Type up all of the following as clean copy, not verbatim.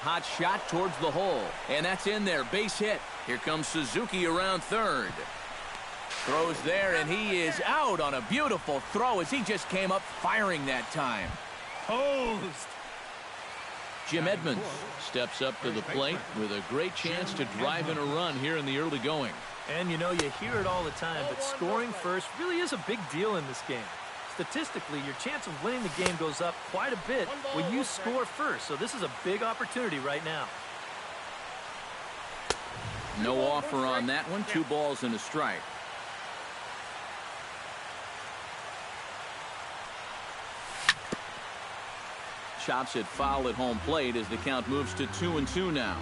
Hot shot towards the hole. And that's in there. Base hit. Here comes Suzuki around third. Throws there, and he is out on a beautiful throw as he just came up firing that time. Posed. Jim Edmonds steps up to the plate with a great chance to drive in a run here in the early going. And you know, you hear it all the time, but scoring first really is a big deal in this game. Statistically, your chance of winning the game goes up quite a bit when you score first. So this is a big opportunity right now. No offer on that one. 2 balls and a strike. Chops it foul at home plate as the count moves to 2-2 now.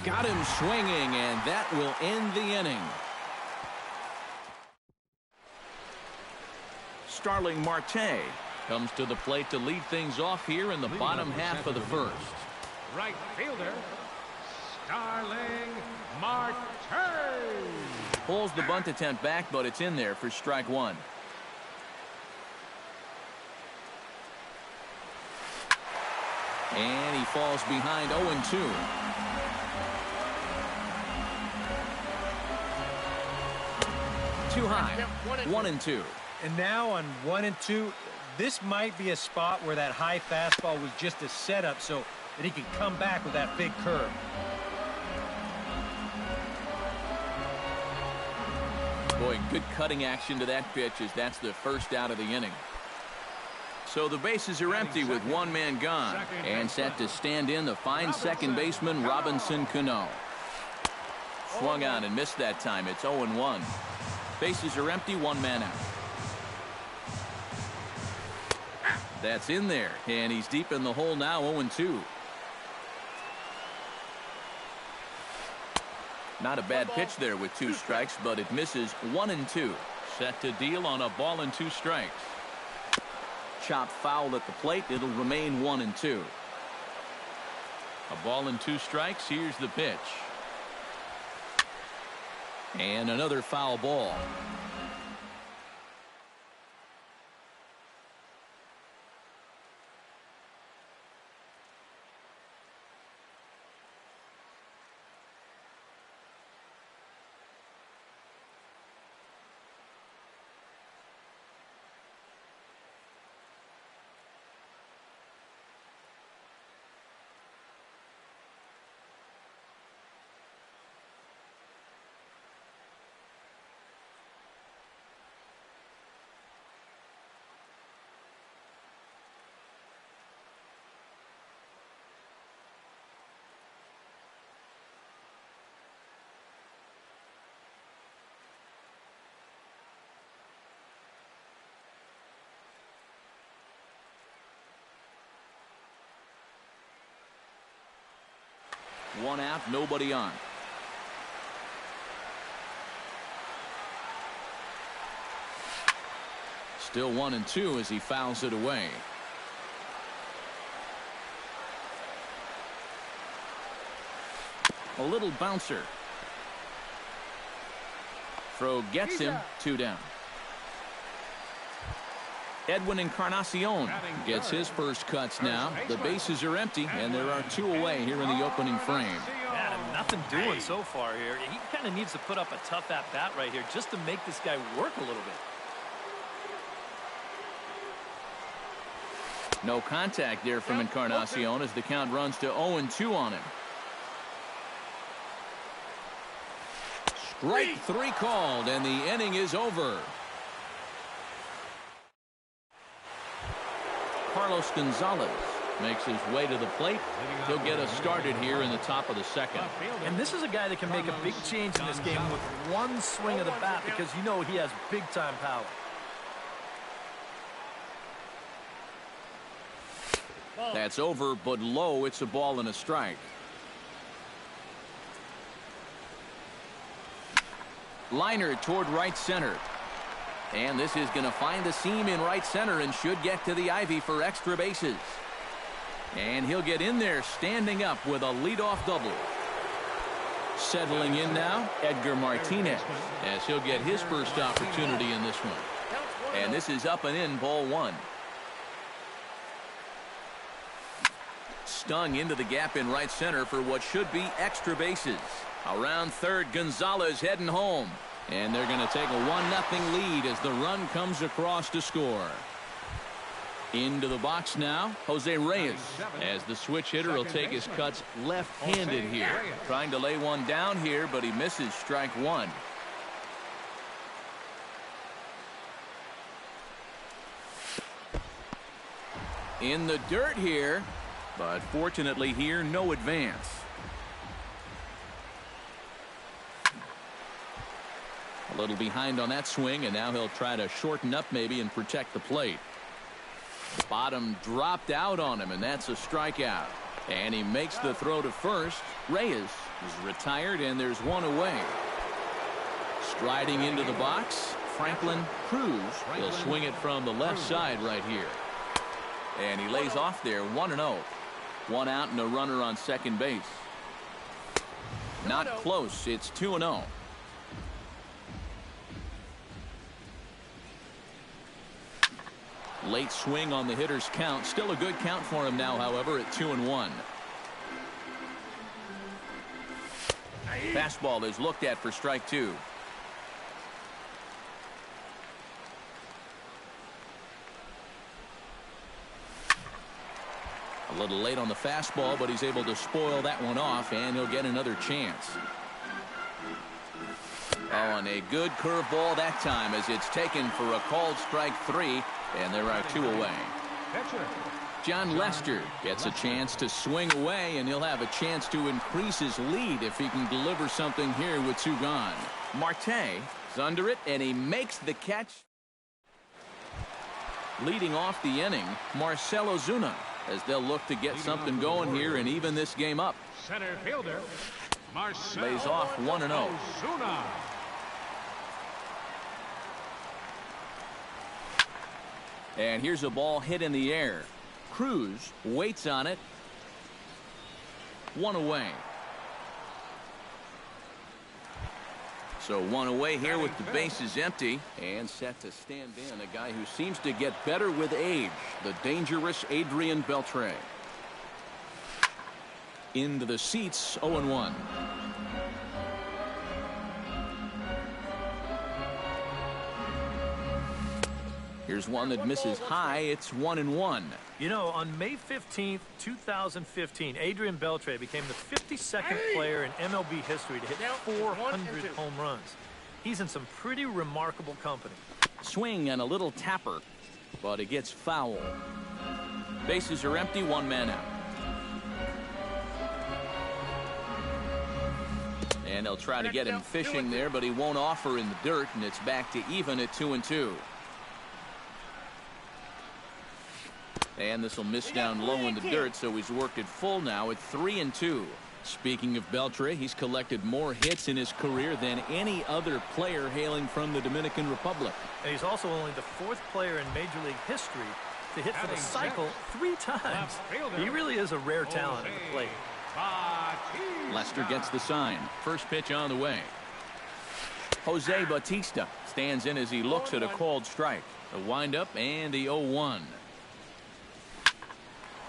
Got him swinging, and that will end the inning. Starling Marte comes to the plate to lead things off here in the bottom half of the first. Right fielder, Starling Marte. Pulls the bunt attempt back, but it's in there for strike 1. And he falls behind 0-2. Too high. 1-2. And now on 1-2, this might be a spot where that high fastball was just a setup so that he can come back with that big curve. Boy, good cutting action to that pitch as that's the first out of the inning. So the bases are empty with 1 man gone. And set to stand in the fine second baseman Robinson Cano. Swung on and missed that time. It's 0-1. Bases are empty, 1 man out. That's in there, and he's deep in the hole now, 0-2. Not a bad pitch there with 2 strikes, but it misses 1-2. Set to deal on a ball and 2 strikes. Chop foul at the plate. It'll remain 1-2. A ball and 2 strikes. Here's the pitch. And another foul ball. One out, nobody on. Still 1-2 as he fouls it away. A little bouncer. Throw gets him. 2 down. Edwin Encarnacion gets his first cuts now. The bases are empty, and there are 2 away here in the opening frame. Yeah, nothing doing so far here. He kind of needs to put up a tough at-bat right here just to make this guy work a little bit. No contact there from Encarnacion as the count runs to 0-2 on him. Strike 3 called, and the inning is over. Carlos Gonzalez makes his way to the plate. He'll get us started here in the top of the second. And this is a guy that can make a big change in this game with 1 swing of the bat because you know he has big-time power. That's over, but low. It's a ball and a strike. Liner toward right center. And this is going to find the seam in right center and should get to the ivy for extra bases. And he'll get in there standing up with a leadoff double. Settling in now, Edgar Martinez, as he'll get his first opportunity in this one. And this is up and in, ball 1. stung into the gap in right center for what should be extra bases. Around third, Gonzalez heading home. And they're going to take a 1-0 lead as the run comes across to score. Into the box now, Jose Reyes, as the switch hitter will take his cuts left-handed here. Trying to lay one down here, but he misses strike one. In the dirt here, but fortunately here, no advance. A little behind on that swing, and now he'll try to shorten up maybe and protect the plate. Bottom dropped out on him, and that's a strikeout. And he makes the throw to first. Reyes is retired, and there's one away. Striding into the box, Franklin Cruz. He'll swing it from the left side right here. And he lays off there, 1-0. One out and a runner on second base. Not close. It's 2-0. Late swing on the hitter's count. Still a good count for him now, however, at 2-1. Fastball is looked at for strike two. A little late on the fastball, but he's able to spoil that one off, and he'll get another chance. Oh, and a good curveball that time as it's taken for a called strike three, and there are two away. John Lester gets a chance to swing away, and he'll have a chance to increase his lead if he can deliver something here with two gone. Marte is under it, and he makes the catch. Leading off the inning, Marcell Ozuna, as they'll look to get something going here and even this game up. Center fielder, Marcell Lays off 1-0. Ozuna. And here's a ball hit in the air. Cruz waits on it. One away. So one away here with the bases empty and set to stand in. A guy who seems to get better with age, the dangerous Adrian Beltre. Into the seats, 0-1. Here's one that misses high. It's 1-1. You know, on May 15th, 2015, Adrian Beltre became the 52nd player in MLB history to hit 400 home runs. He's in some pretty remarkable company. Swing and a little tapper, but it gets foul. Bases are empty, one man out. And they'll try to get him fishing there, but he won't offer in the dirt, and it's back to even at 2-2. And this will miss down low in the dirt, so he's worked it full now at 3-2. Speaking of Beltre, he's collected more hits in his career than any other player hailing from the Dominican Republic. And he's also only the fourth player in Major League history to hit for the cycle 3 times. He really is a rare talent at the plate. Lester gets the sign. First pitch on the way. Jose Bautista stands in as he looks at a called strike. The windup and the 0-1.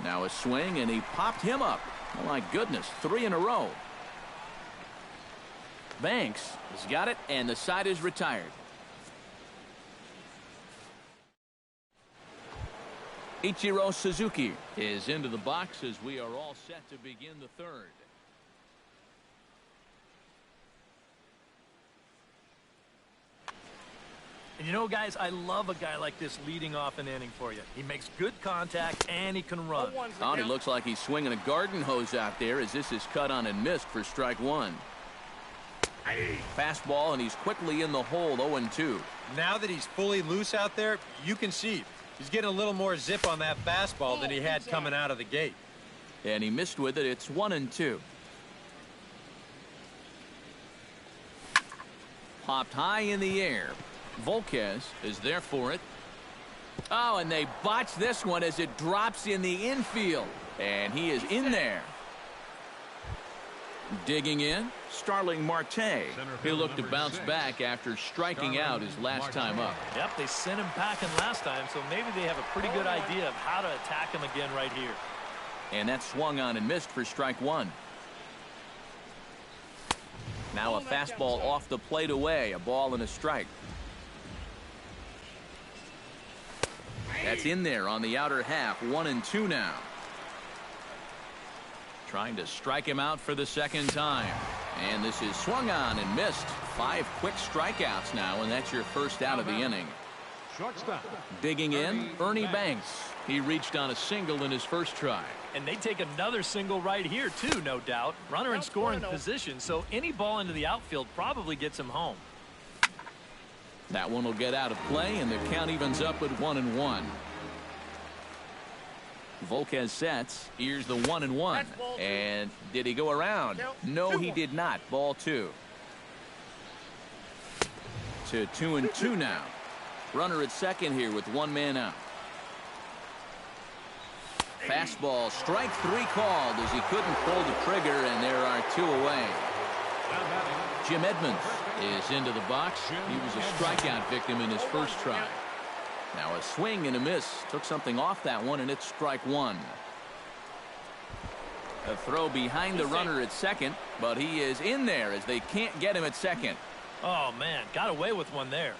Now a swing, and he popped him up. Oh, my goodness, 3 in a row. Banks has got it, and the side is retired. Ichiro Suzuki is into the box as we are all set to begin the third. And you know, guys, I love a guy like this leading off an inning for you. He makes good contact, and he can run. Oh, he looks like he's swinging a garden hose out there as this is cut on and missed for strike one. Fastball, and he's quickly in the hole, 0-2. Now that he's fully loose out there, you can see he's getting a little more zip on that fastball than he had coming out of the gate. And he missed with it. It's 1-2. Popped high in the air. Volquez is there for it. Oh, and they botch this one as it drops in the infield. And he is in there. Digging in, Starling Marte. He'll look to bounce back after striking out his last time up. Yep, they sent him packing last time, so maybe they have a pretty good idea of how to attack him again right here. And that swung on and missed for strike one. Now a fastball off the plate away. A ball and a strike. That's in there on the outer half. 1-2 now. Trying to strike him out for the second time. And this is swung on and missed. 5 quick strikeouts now, and that's your first out of the inning. Shortstop. Digging in, Ernie Banks. He reached on a single in his first try. And they take another single right here, too, no doubt. Runner in scoring position, so any ball into the outfield probably gets him home. That one will get out of play, and the count evens up at 1-1. Volquez sets. Here's the 1-1. And did he go around? No, he did not. Ball 2. To 2-2 now. Runner at second here with 1 man out. Fastball, strike 3 called as he couldn't pull the trigger, and there are 2 away. Jim Edmonds is into the box. He was a strikeout victim in his first try. Now a swing and a miss. Took something off that one, and it's strike 1. A throw behind the runner at second, but he is in there as they can't get him at second. Oh, man, got away with one there.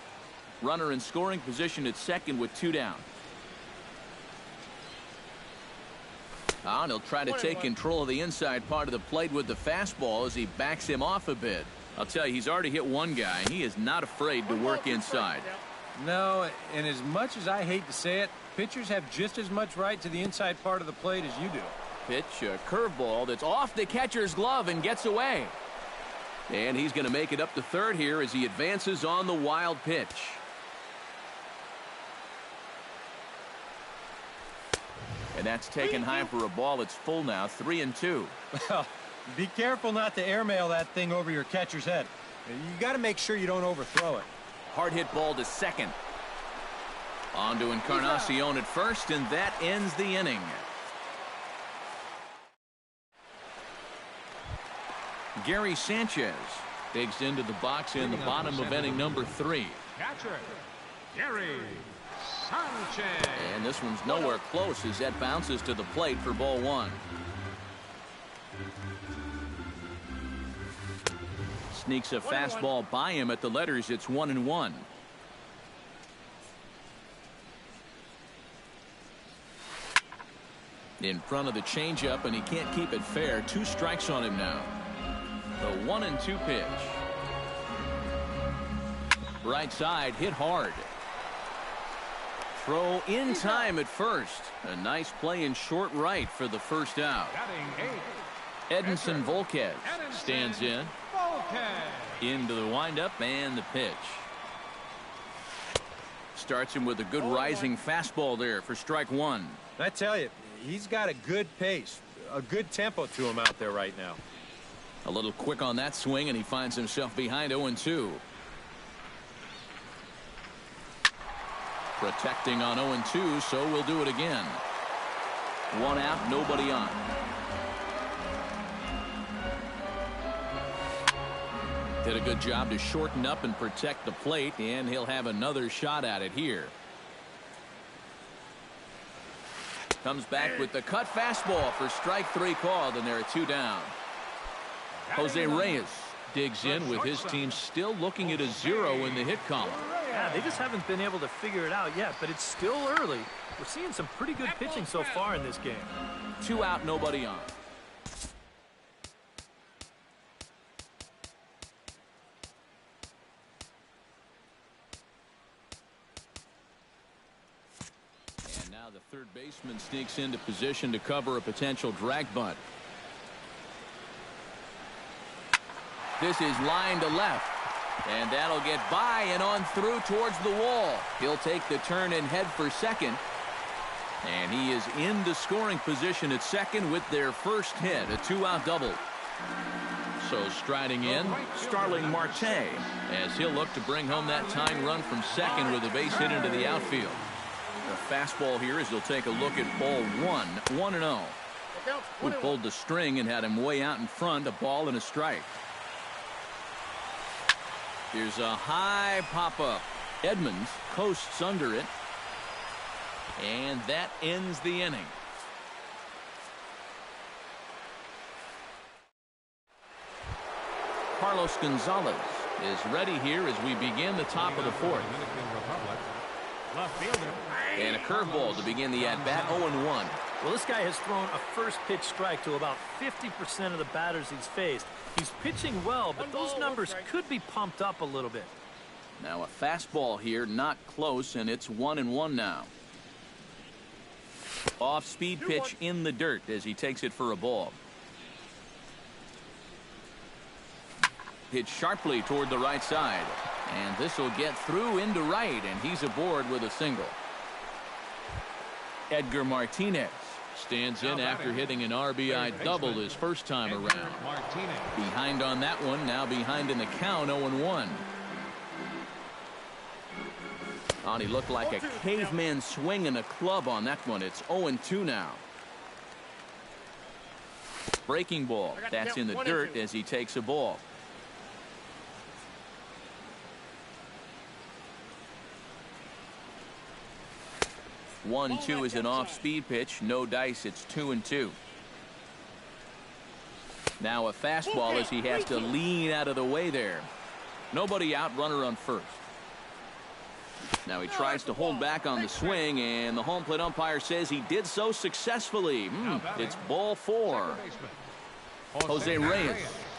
Runner in scoring position at second with 2 down. And he'll try to take control of the inside part of the plate with the fastball as he backs him off a bit. I'll tell you, he's already hit one guy, and he is not afraid to work inside. No, and as much as I hate to say it, pitchers have just as much right to the inside part of the plate as you do. Pitch, a curveball that's off the catcher's glove and gets away. And he's going to make it up to third here as he advances on the wild pitch. And that's taken high for a ball. It's full now, 3-2. Well, be careful not to airmail that thing over your catcher's head. You got to make sure you don't overthrow it. Hard hit ball to second. On to Encarnacion at first, and that ends the inning. Gary Sanchez digs into the box in the bottom of inning number 3. Catcher, Gary Sanchez. And this one's nowhere close as that bounces to the plate for ball 1. Sneaks a fastball by him at the letters. It's 1-1. In front of the changeup, and he can't keep it fair. 2 strikes on him now. The 1-2 pitch. Right side hit hard. Throw in time at first. A nice play in short right for the first out. Edinson Volquez stands in. Into the windup and the pitch. Starts him with a good rising fastball there for strike 1. I tell you, he's got a good pace, a good tempo to him out there right now. A little quick on that swing, and he finds himself behind 0-2. Protecting on 0-2, so we'll do it again. 1 out, nobody on. Did a good job to shorten up and protect the plate, and he'll have another shot at it here. Comes back with the cut fastball for strike 3 called, and there are 2 down. Jose Reyes digs in with his team still looking at a 0 in the hit column. Yeah, they just haven't been able to figure it out yet, but it's still early. We're seeing some pretty good pitching so far in this game. 2 out, nobody on. And now the third baseman sneaks into position to cover a potential drag bunt. This is line to left. And that'll get by and on through towards the wall. He'll take the turn and head for second. And he is into scoring position at second with their first hit, a 2-out double. So striding in, Starling Marte, as he'll look to bring home that tying run from second with a base hit into the outfield. The fastball here as he'll take a look at ball 1, 1-0. Who pulled the string and had him way out in front, a ball and a strike. Here's a high pop-up. Edmonds coasts under it. And that ends the inning. Carlos Gonzalez is ready here as we begin the top of the fourth. And a curveball to begin the at-bat, 0-1. Well, this guy has thrown a first pitch strike to about 50% of the batters he's faced. He's pitching well, but those numbers could be pumped up a little bit. Now a fastball here, not close, and it's 1-1 now. Off-speed pitch in the dirt as he takes it for a ball. Pitch sharply toward the right side. And this will get through into right, and he's aboard with a single. Edgar Martinez stands in after hitting an RBI double his first time around. Behind on that one, now behind in the count, 0-1. Oh, he looked like a caveman swinging a club on that one. It's 0-2 now. Breaking ball. That's in the dirt as he takes a ball. One-two is an off-speed pitch. No dice. It's 2-2. Now a fastball as he has to lean out of the way there. Nobody out. Runner on first. Now he tries to hold back on the swing, and the home plate umpire says he did so successfully. It's ball 4. Jose Reyes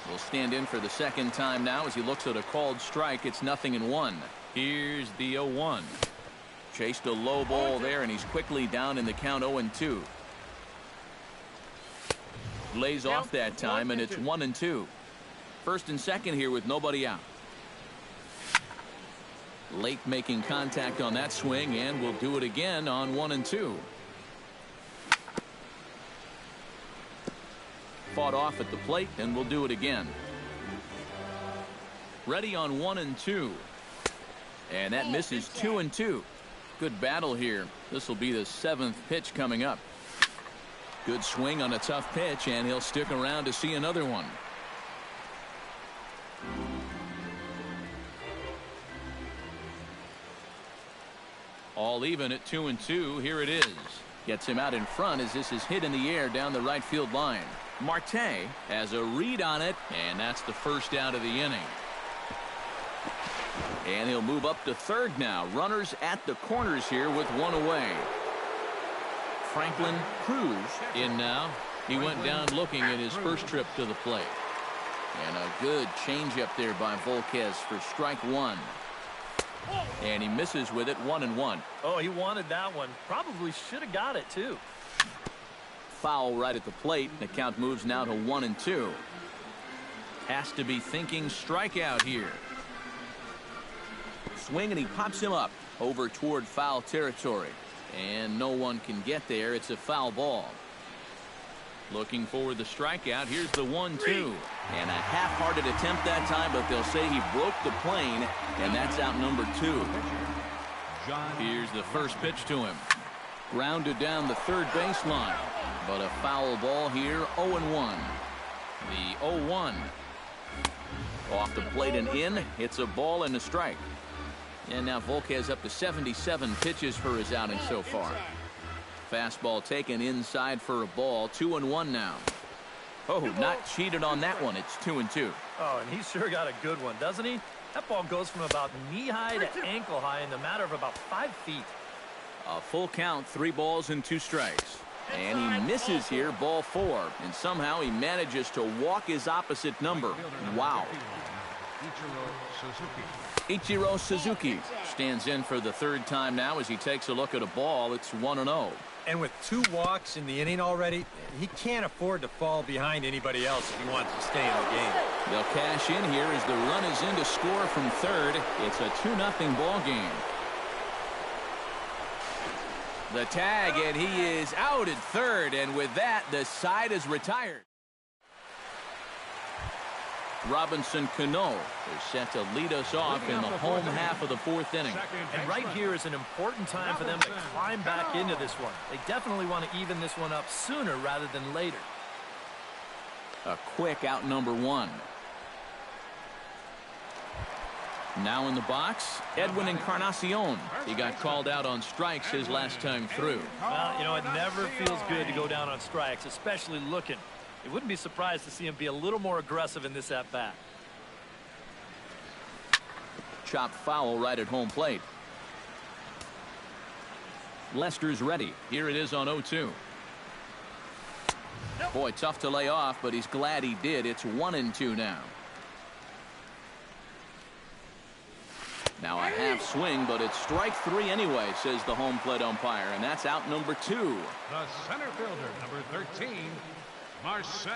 will stand in for the second time now as he looks at a called strike. It's 0-1. Here's the 0-1. Chased a low ball there, and he's quickly down in the count, 0-2. Lays off that time, and it's 1-2. First and second here with nobody out. Late making contact on that swing, and we'll do it again on 1-2. Fought off at the plate, and we'll do it again. Ready on 1-2. And that misses 2-2. Good battle here. This will be the 7th pitch coming up. Good swing on a tough pitch, and he'll stick around to see another one. All even at 2-2. Here it is. Gets him out in front as this is hit in the air down the right field line. Marte has a read on it, and that's the first out of the inning. And he'll move up to third now. Runners at the corners here with one away. Franklin Cruz in now. He went down looking at his first trip to the plate. And a good changeup there by Volquez for strike 1. And he misses with it, 1-1. Oh, he wanted that one. Probably should have got it, too. Foul right at the plate. The count moves now to 1-2. Has to be thinking strikeout here. Swing, and he pops him up over toward foul territory. And no one can get there. It's a foul ball. Looking for the strikeout. Here's the 1-2. And a half-hearted attempt that time, but they'll say he broke the plane, and that's out number 2. Here's the first pitch to him. Grounded down the third baseline. But a foul ball here, 0-1. The 0-1. Off the plate and in. It's a ball and a strike. And now Volquez up to 77 pitches for his outing so far. Fastball taken inside for a ball. 2-1 now. Oh, not cheated on that one. It's 2-2. Oh, and he sure got a good one, doesn't he? That ball goes from about knee-high to ankle-high in the matter of about 5 feet. A full count, 3 balls and 2 strikes. And he misses here, ball 4. And somehow he manages to walk his opposite number. Wow. Ichiro Suzuki stands in for the third time now as he takes a look at a ball. It's 1-0. And with 2 walks in the inning already, he can't afford to fall behind anybody else if he wants to stay in the game. They'll cash in here as the run is in to score from third. It's a 2-0 ball game. The tag, and he is out at third, and with that, the side is retired. Robinson Cano is set to lead us off in the home half of the 4th inning. And right here is an important time for them to climb back into this one. They definitely want to even this one up sooner rather than later. A quick out number 1. Now in the box, Edwin Encarnacion. He got called out on strikes his last time through. Well, you know, it never feels good to go down on strikes, especially looking. It wouldn't be surprised to see him be a little more aggressive in this at-bat. chopped foul right at home plate. Lester's ready. Here it is on 0-2. Boy, tough to lay off, but he's glad he did. It's 1-2 now. Now a half swing, but it's strike 3 anyway, says the home plate umpire, and that's out number 2. The center fielder, number 13, Marcell.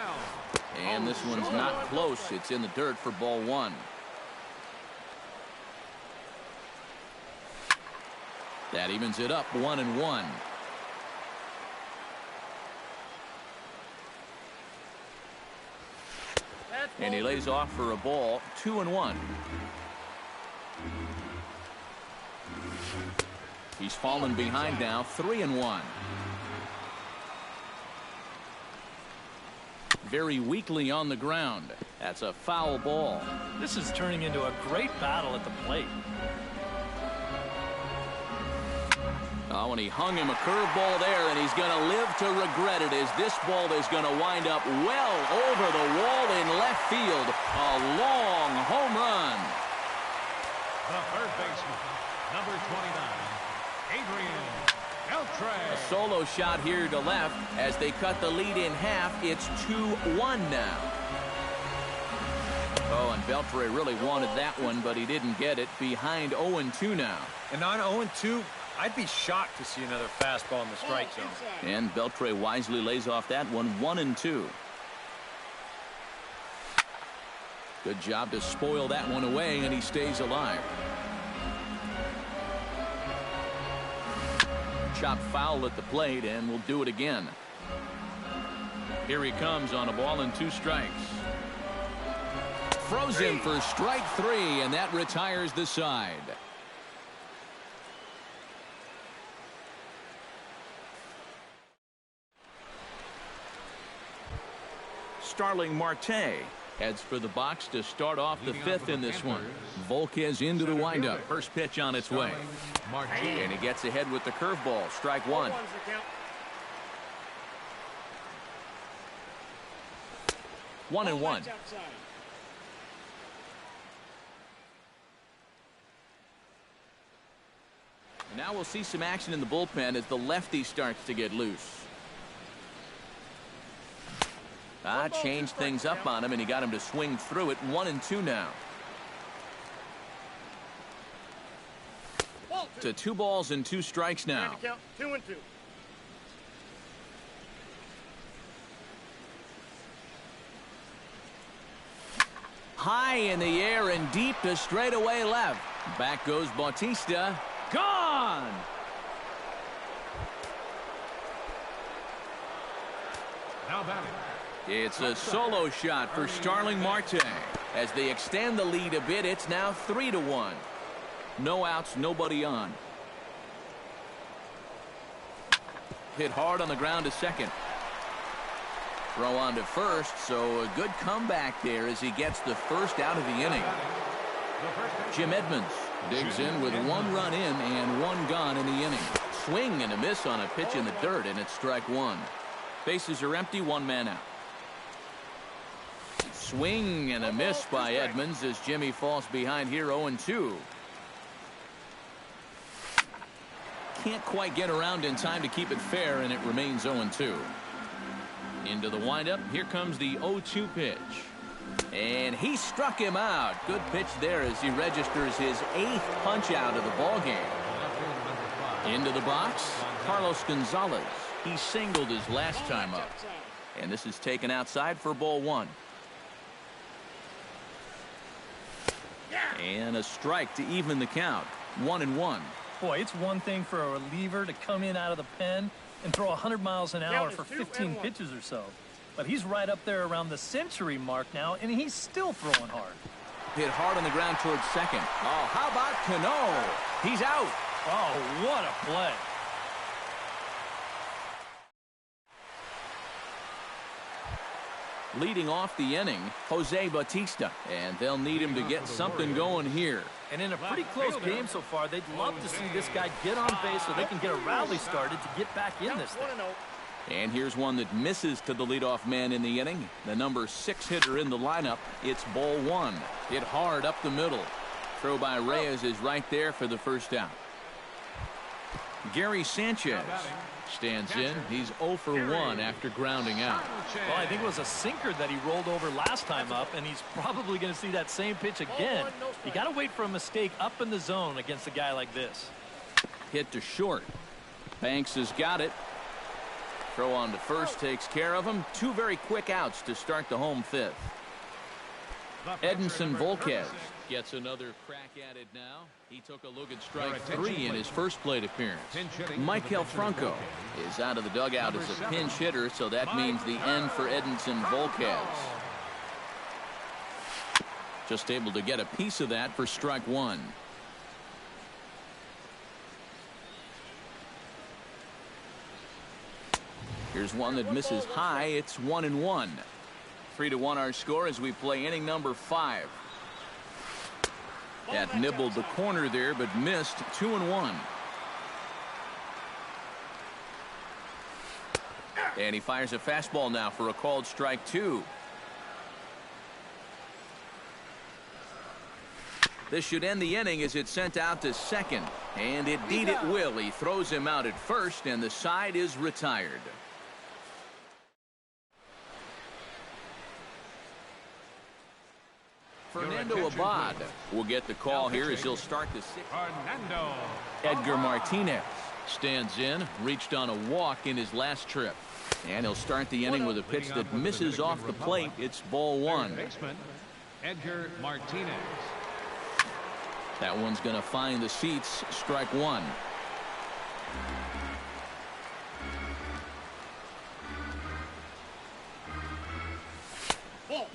And this one's not close. It's in the dirt for ball 1. That evens it up 1-1. And he lays off for a ball, 2-1. He's fallen behind now, 3-1. Very weakly on the ground. That's a foul ball. This is turning into a great battle at the plate. Oh, and he hung him a curveball there, and he's going to live to regret it as this ball is going to wind up well over the wall in left field. A long home run. The third baseman, number 29, Adrian Beltre. A solo shot here to left as they cut the lead in half. It's 2-1 now. Oh, and Beltre really wanted that one, but he didn't get it. Behind 0-2 now. And on 0-2, I'd be shocked to see another fastball in the strike zone. And Beltre wisely lays off that one, 1-2. Good job to spoil that one away, and he stays alive. Chopped foul at the plate, and we'll do it again. Here he comes on a ball and 2 strikes. Throws him for strike 3, and that retires the side. Starling Marte heads for the box to start off the 5th in this one. Volquez into the windup. First pitch on its way. And he gets ahead with the curveball. Strike 1. One and one. Now we'll see some action in the bullpen as the lefty starts to get loose. Changed things up on him, and he got him to swing through it. 1-2 now. To 2 balls and 2 strikes now. 2-2. High in the air and deep to straightaway left. Back goes Bautista. Gone! Now batting. It's a solo shot for Starling Marte. As they extend the lead a bit, it's now 3-1. No outs, nobody on. Hit hard on the ground to second. Throw on to first, so a good comeback there as he gets the first out of the inning. Jim Edmonds digs in with 1 run in and 1 gone in the inning. Swing and a miss on a pitch in the dirt, and it's strike 1. Bases are empty, 1 man out. Swing and a miss by Edmonds as Jimmy falls behind here 0-2. Can't quite get around in time to keep it fair, and it remains 0-2. Into the windup. Here comes the 0-2 pitch. And he struck him out. Good pitch there as he registers his 8th punch out of the ballgame. Into the box, Carlos Gonzalez. He singled his last time up. And this is taken outside for ball 1. And a strike to even the count. 1-1. Boy, it's one thing for a reliever to come in out of the pen and throw 100 miles an hour for 15 pitches or so. But he's right up there around the century mark now, and he's still throwing hard. Hit hard on the ground towards second. Oh, how about Cano? He's out. Oh, what a play. Leading off the inning, Jose Bautista. And they'll need him to get something going here. And in a pretty close game so far, they'd love to see this guy get on base so they can get a rally started to get back in this thing. And here's one that misses to the leadoff man in the inning. The number 6 hitter in the lineup. It's ball 1. Hit hard up the middle. Throw by Reyes is right there for the first out. Gary Sanchez stands in. He's 0 for 1 after grounding out. Well, I think it was a sinker that he rolled over last time up, and he's probably going to see that same pitch again. You got to wait for a mistake up in the zone against a guy like this. Hit to short. Banks has got it. Throw on to first takes care of him. 2 very quick outs to start the home 5th. Edinson Volquez gets another crack at it now. He took a look at strike 3 in his first plate appearance. Michael Franco is out of the dugout as a pinch hitter, so that means the end for Edinson Volquez. Just able to get a piece of that for strike 1. Here's one that misses high. It's 1-1. 3-1 our score as we play inning number 5. That nibbled the corner there, but missed. 2-1. And he fires a fastball now for a called strike 2. This should end the inning as it's sent out to second. And indeed it will. He throws him out at first, and the side is retired. Fernando Abad will get the call here as he'll start the 6th. Edgar Martinez stands in, reached on a walk in his last trip. And he'll start the inning with a pitch that misses off the plate. It's ball 1. Edgar Martinez. That one's going to find the seats. Strike 1.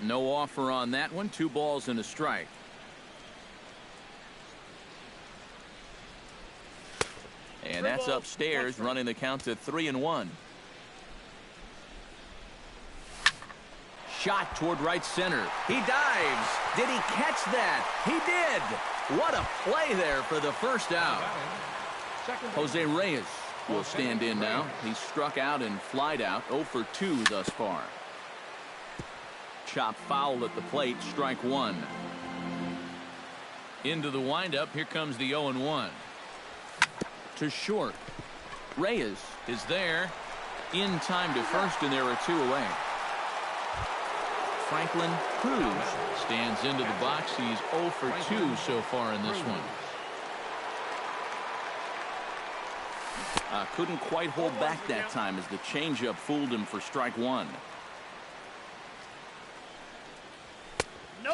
No offer on that one. 2 balls and a strike. And that's upstairs, running the count to 3-1. Shot toward right center. He dives. Did he catch that? He did. What a play there for the first out. Jose Reyes will stand in now. He struck out and flied out. 0 for 2 thus far. Chop foul at the plate. Strike 1. Into the windup. Here comes the 0-1. To short. Reyes is there. In time to first, and there are 2 away. Franklin Cruz stands into the box. He's 0 for 2 so far in this one. Couldn't quite hold back that time as the changeup fooled him for strike 1.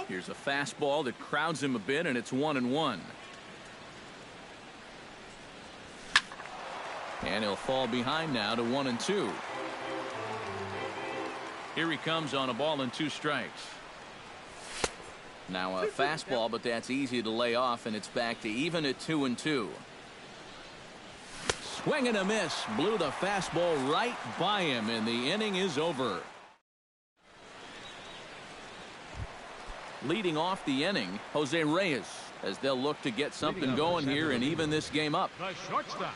Here's a fastball that crowds him a bit, and it's 1-1. And he'll fall behind now to 1-2. Here he comes on a ball and 2 strikes. Now a fastball, but that's easy to lay off, and it's back to even at 2-2. Swing and a miss. Blew the fastball right by him, and the inning is over. Leading off the inning, Jose Reyes, as they'll look to get something going here and even this game up. The shortstop.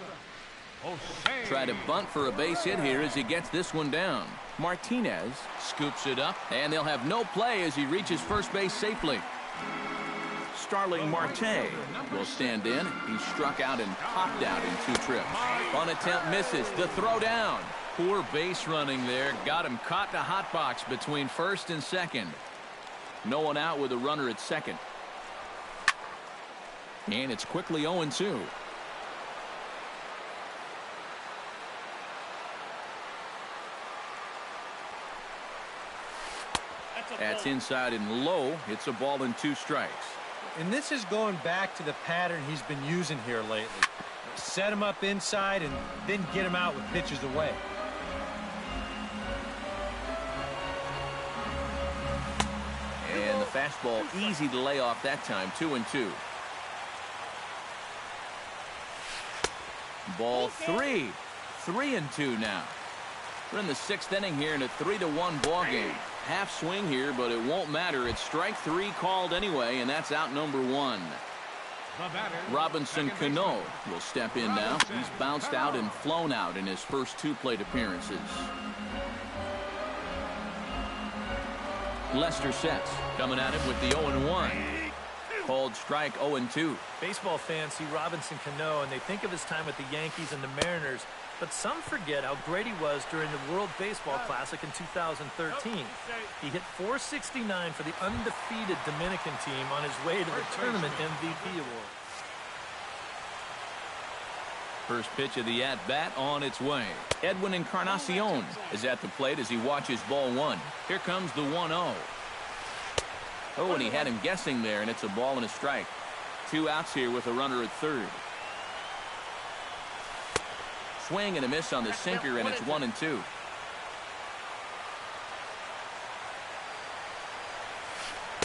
Try to bunt for a base hit here as he gets this one down. Martinez scoops it up, and they'll have no play as he reaches first base safely. Starling Marte will stand in. He struck out and popped out in 2 trips. On attempt misses. The throw down. Poor base running there. Got him caught in a hot box between first and second. No one out with a runner at second. And it's quickly 0-2. That's inside and low. It's a ball and 2 strikes. And this is going back to the pattern he's been using here lately. Set him up inside and then get him out with pitches away. And the fastball easy to lay off that time. 2-2. Ball 3. 3-2 now. We're in the 6th inning here in a 3-1 ball game. Half swing here, but it won't matter. It's strike 3 called anyway, and that's out number 1. Robinson Cano will step in now. He's bounced out and flown out in his first 2 plate appearances. Lester sets, coming at him with the 0-1. called strike 0-2. Baseball fans see Robinson Cano and they think of his time with the Yankees and the Mariners, but some forget how great he was during the World Baseball Classic in 2013. He hit .469 for the undefeated Dominican team on his way to the tournament MVP award. First pitch of the at-bat on its way. Edwin Encarnacion is at the plate as he watches ball one. Here comes the 1-0. Oh, and he had him guessing there, and it's a ball and a strike. 2 outs here with a runner at third. Swing and a miss on the sinker, and it's 1-2.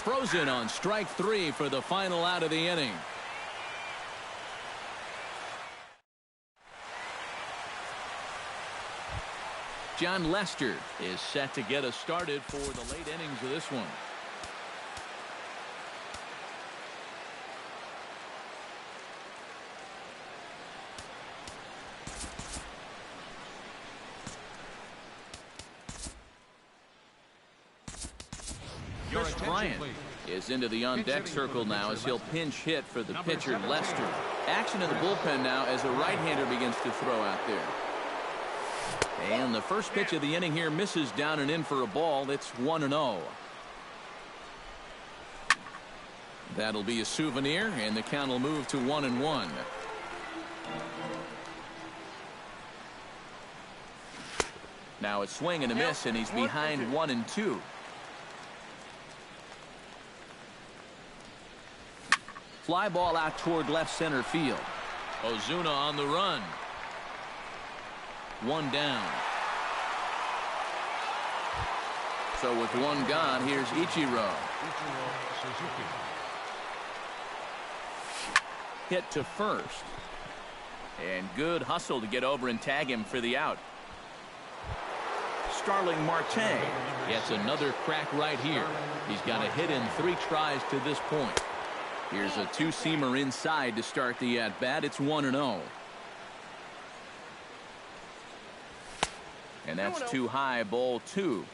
Frozen on strike 3 for the final out of the inning. John Lester is set to get us started for the late innings of this one. Chris Bryant is into the on-deck circle now as he'll pinch hit for the pitcher Lester. Action in the bullpen now as a right-hander begins to throw out there. And the first pitch of the inning here misses down and in for a ball. It's 1-0. That'll be a souvenir, and the count will move to 1-1. Now a swing and a miss, and he's behind 1-2. Fly ball out toward left center field. Ozuna on the run. 1 down. So with 1 gone, here's Ichiro. Hit to first. And good hustle to get over and tag him for the out. Starling Marte gets another crack right here. He's got a hit in 3 tries to this point. Here's a 2-seamer inside to start the at-bat. It's 1-0. And that's too high, ball 2.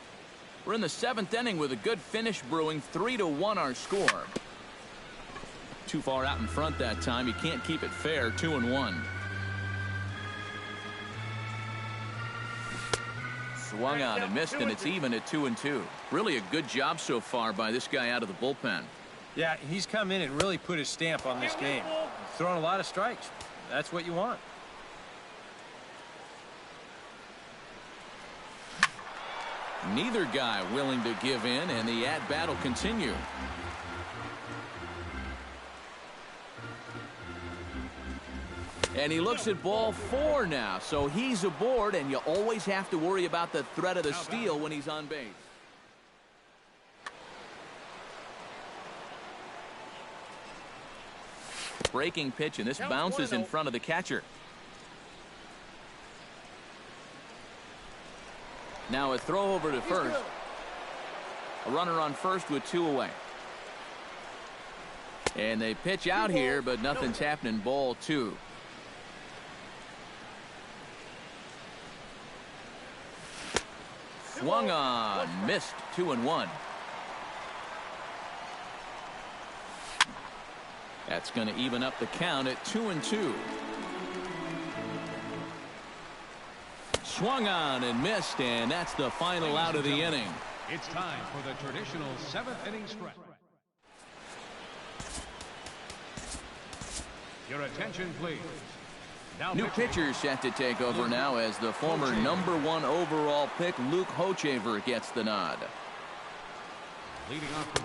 We're in the 7th inning with a good finish brewing. 3-1 our score. Too far out in front that time. You can't keep it fair. 2-1. Swung on and missed, and it's even at 2-2. Really a good job so far by this guy out of the bullpen. Yeah, he's come in and really put his stamp on this game. Throwing a lot of strikes. That's what you want. Neither guy willing to give in, and the at-bat will continue. And he looks at ball 4 now, so he's aboard, and you always have to worry about the threat of the steal when he's on base. Breaking pitch, and this bounces in front of the catcher. Now a throw over to first. A runner on first with 2 away. And they pitch out here, but nothing's happening. Ball 2. Swung on, missed. 2-1. That's going to even up the count at 2-2. Swung on and missed, and that's the final out of the inning. It's time for the traditional 7th inning stretch. Your attention, please. Now New pitcher set to take over now as the former #1 overall pick Luke Hochevar gets the nod.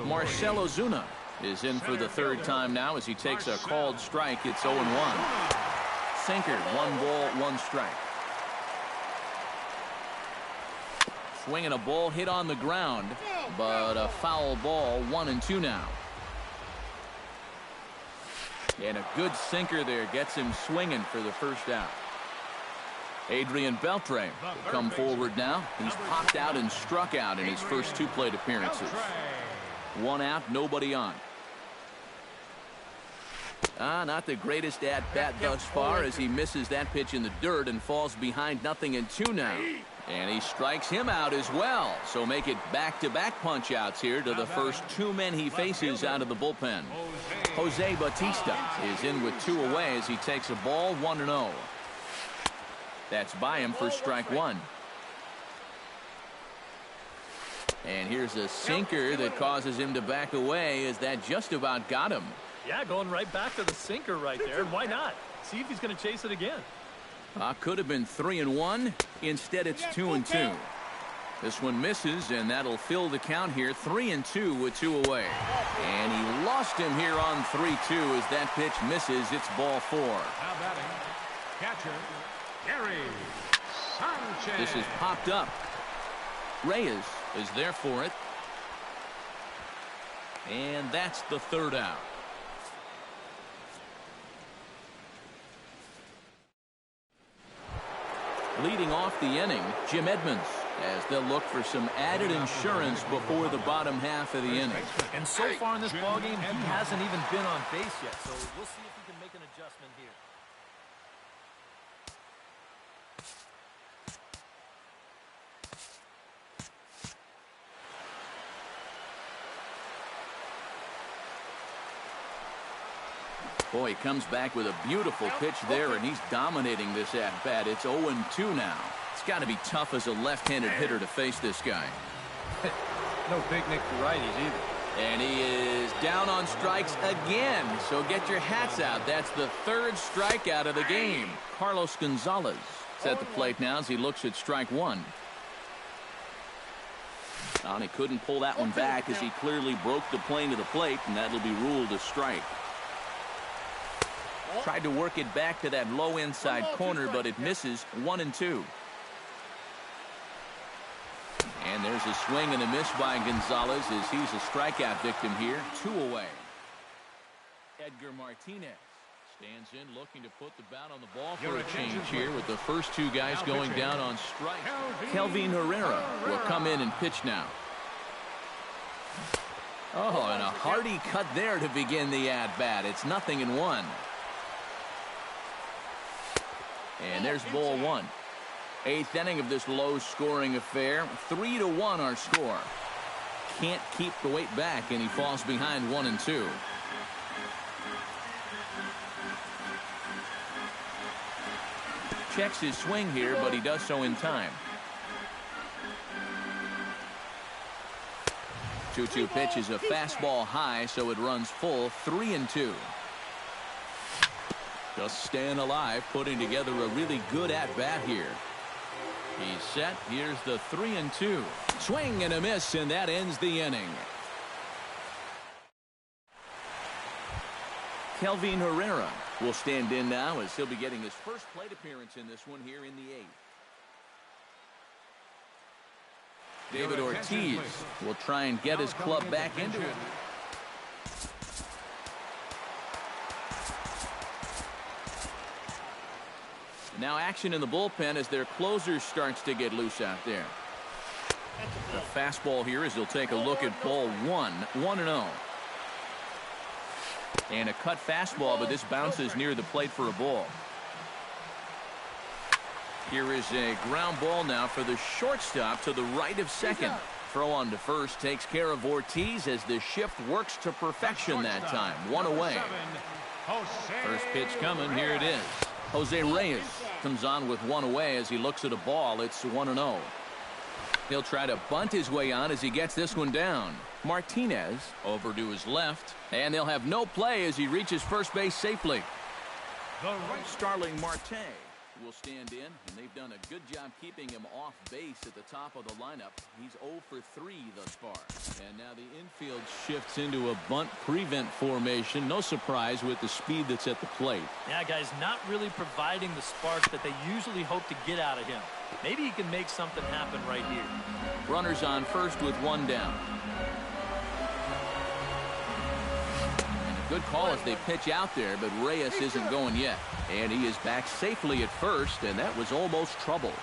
Marcell Ozuna is in for the 3rd time now as he takes a called strike. It's 0-1. Sinker, 1 ball, 1 strike. Swinging a ball hit on the ground, but a foul ball. 1-2 now. And a good sinker there gets him swinging for the first out. Adrian Beltre will come forward now. He's popped out and struck out in his first 2 plate appearances. 1 out, nobody on. Not the greatest at-bat thus far as he misses that pitch in the dirt and falls behind 0-2 now. And he strikes him out as well. So make it back-to-back punch-outs here to the first 2 men he faces out of the bullpen. Jose Bautista is in with 2 away as he takes a ball 1-0. That's by him for strike 1. And here's a sinker that causes him to back away as that just about got him. Yeah, going right back to the sinker right there. And why not? See if he's going to chase it again. Could have been 3-1. Instead, it's 2-2. This one misses, and that'll fill the count here. 3-2 with 2 away. And he lost him here on 3-2 as that pitch misses. It's ball 4. Now batting, catcher, Gary Sanchez. This is popped up. Reyes is there for it. And that's the 3rd out. Leading off the inning, Jim Edmonds, as they'll look for some added insurance before the bottom half of the inning. And so far in this ballgame, he hasn't even been on base yet, so we'll see if he can make an adjustment here. Boy, he comes back with a beautiful pitch there, and he's dominating this at-bat. It's 0-2 now. It's got to be tough as a left-handed hitter to face this guy. No picnic for righties either. And he is down on strikes again. So get your hats out. That's the 3rd strikeout of the game. Carlos Gonzalez is at the plate now as he looks at strike 1. And he couldn't pull that one back as he clearly broke the plane to the plate, and that'll be ruled a strike. Tried to work it back to that low inside corner, but it misses. 1-2. And there's a swing and a miss by Gonzalez as he's a strikeout victim here. 2 away. Edgar Martinez stands in looking to put the bat on the ball for a change here with the first 2 guys going down on strike. Kelvin Herrera will come in and pitch now. Oh, and a hearty cut there to begin the at-bat. It's 0-1. And there's ball 1. 8th inning of this low-scoring affair. 3-1 our score. Can't keep the weight back, and he falls behind 1-2. Checks his swing here, but he does so in time. 2-2 pitch is a fastball high, so it runs full. 3-2. Just staying alive, putting together a really good at-bat here. He's set. Here's the 3-2. Swing and a miss, and that ends the inning. Kelvin Herrera will stand in now as he'll be getting his first plate appearance in this one here in the 8th. David Ortiz will try and get his club back into it. Now action in the bullpen as their closer starts to get loose out there. The fastball here as he'll take a look at ball 1. 1-0. And a cut fastball, but this bounces near the plate for a ball. Here is a ground ball now for the shortstop to the right of second. Throw on to first takes care of Ortiz as the shift works to perfection that time. 1 away. First pitch coming. Here it is. Jose Reyes comes on with 1 away as he looks at a ball. It's 1-0. He'll try to bunt his way on as he gets this one down. Martinez over to his left, and they'll have no play as he reaches first base safely. Starling Marte will stand in, and they've done a good job keeping him off base at the top of the lineup. He's 0 for 3 thus far. And now the infield shifts into a bunt prevent formation. No surprise with the speed that's at the plate. Yeah, guys, not really providing the spark that they usually hope to get out of him. Maybe he can make something happen right here. Runners on first with 1 down. Good call as they pitch out there, but Reyes isn't going yet. And he is back safely at first, and that was almost trouble.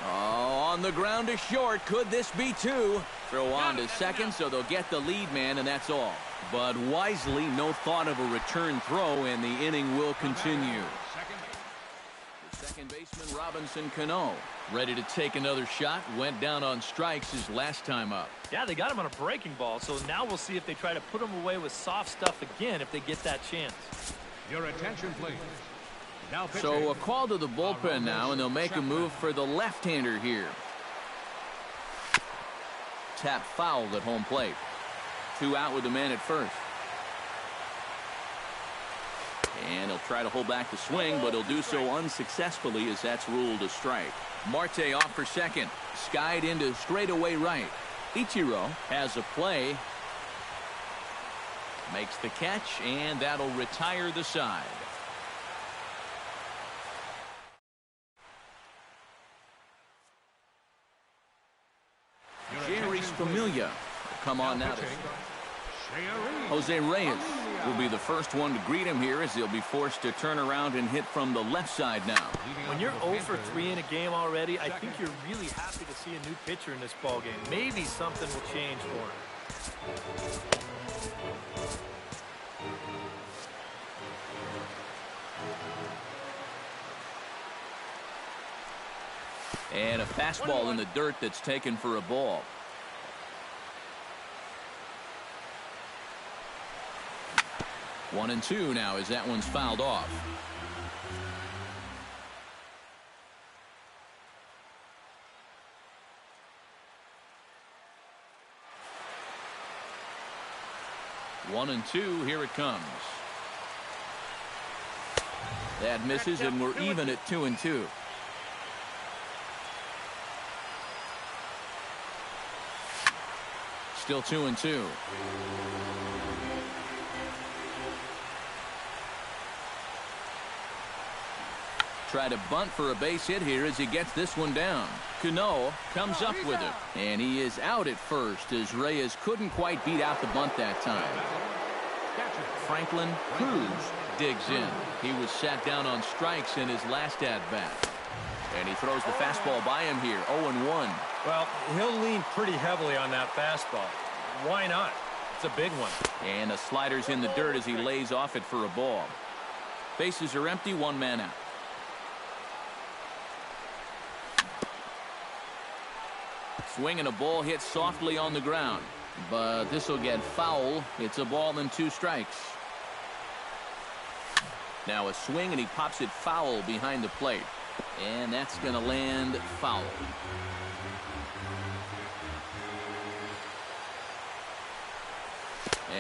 Oh, on the ground to short. Could this be 2? Throw on to second, so they'll get the lead man, and that's all. But wisely, no thought of a return throw, and the inning will continue. Second baseman Robinson Cano ready to take another shot. Went down on strikes his last time up. Yeah, they got him on a breaking ball, so now we'll see if they try to put him away with soft stuff again if they get that chance. Your attention, please. Now so a call to the bullpen now, and they'll make a move for the left-hander here. Tap fouled at home plate. 2 out with the man at first. And he'll try to hold back the swing, but he'll do so unsuccessfully as that's ruled a strike. Marte off for second. Skied into straightaway right. Ichiro has a play. Makes the catch, and that'll retire the side. Jeurys Familia will come on now. Jose Reyes will be the first one to greet him here as he'll be forced to turn around and hit from the left side now. When you're 0 for 3 in a game already, I think you're really happy to see a new pitcher in this ballgame. Maybe something will change for him. And a fastball in the dirt that's taken for a ball. One and two now as that one's fouled off. One and two, here it comes. That misses, and we're even at 2 and 2. Still 2 and 2. Try to bunt for a base hit here as he gets this one down. Cano comes up with it, and he is out at first as Reyes couldn't quite beat out the bunt that time. Franklin Cruz digs in. He was sat down on strikes in his last at-bat. And he throws the fastball by him here, 0-1. Well, he'll lean pretty heavily on that fastball. Why not? It's a big one. And the slider's in the dirt as he lays off it for a ball. Bases are empty, 1 man out. Swing and a ball hit softly on the ground. But this will get foul. It's a ball and 2 strikes. Now a swing and he pops it foul behind the plate. And that's going to land foul.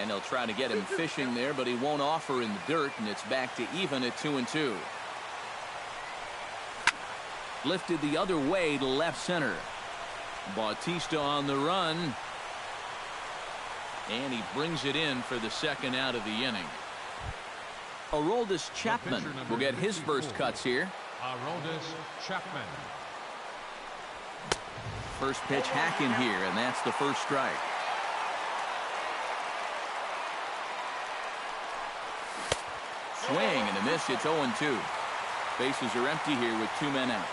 And they'll try to get him fishing there, but he won't offer in the dirt, and it's back to even at 2 and 2. Lifted the other way to left center. Bautista on the run. And he brings it in for the second out of the inning. Aroldis Chapman will get his first cuts here. Aroldis Chapman. First pitch hack in here, and that's the first strike. Swing and a miss. It's 0-2. Bases are empty here with 2 men out.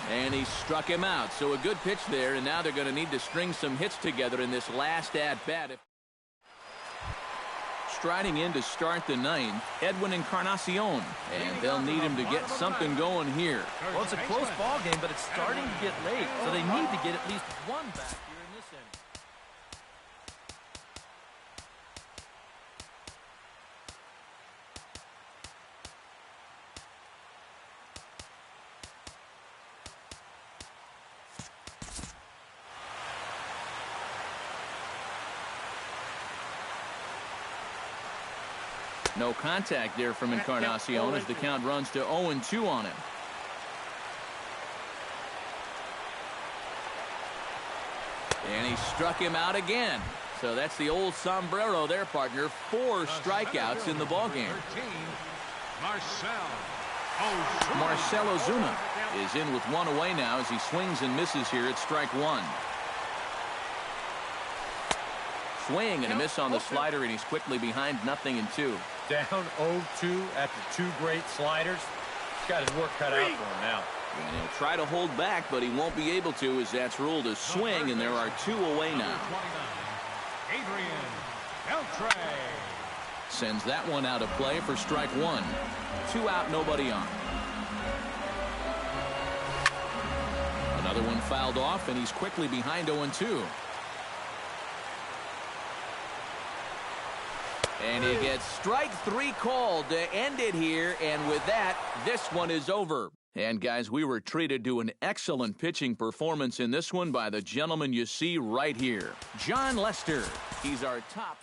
And he struck him out. So a good pitch there, and now they're going to need to string some hits together in this last at-bat. Striding in to start the 9th, Edwin Encarnacion. And they'll need him to get something going here. Well, it's a close ball game, but it's starting to get late, so they need to get at least 1 back here in this inning. No contact there from Encarnacion as the count runs to 0-2 on him. And he struck him out again. So that's the old sombrero there, partner. 4 strikeouts in the ballgame. Marcell Ozuna is in with 1 away now as he swings and misses here at strike 1. Swing and a miss on the slider, and he's quickly behind 0-2. Down 0-2 after 2 great sliders. He's got his work cut out for him now. And he'll try to hold back, but he won't be able to as that's ruled a swing, and there are 2 away now. Adrian Beltre. Sends that one out of play for strike one. 2 out, nobody on. Another one fouled off, and he's quickly behind 0-2. And he gets strike 3 called to end it here, and with that, this one is over. And guys, we were treated to an excellent pitching performance in this one by the gentleman you see right here, Jon Lester. He's our top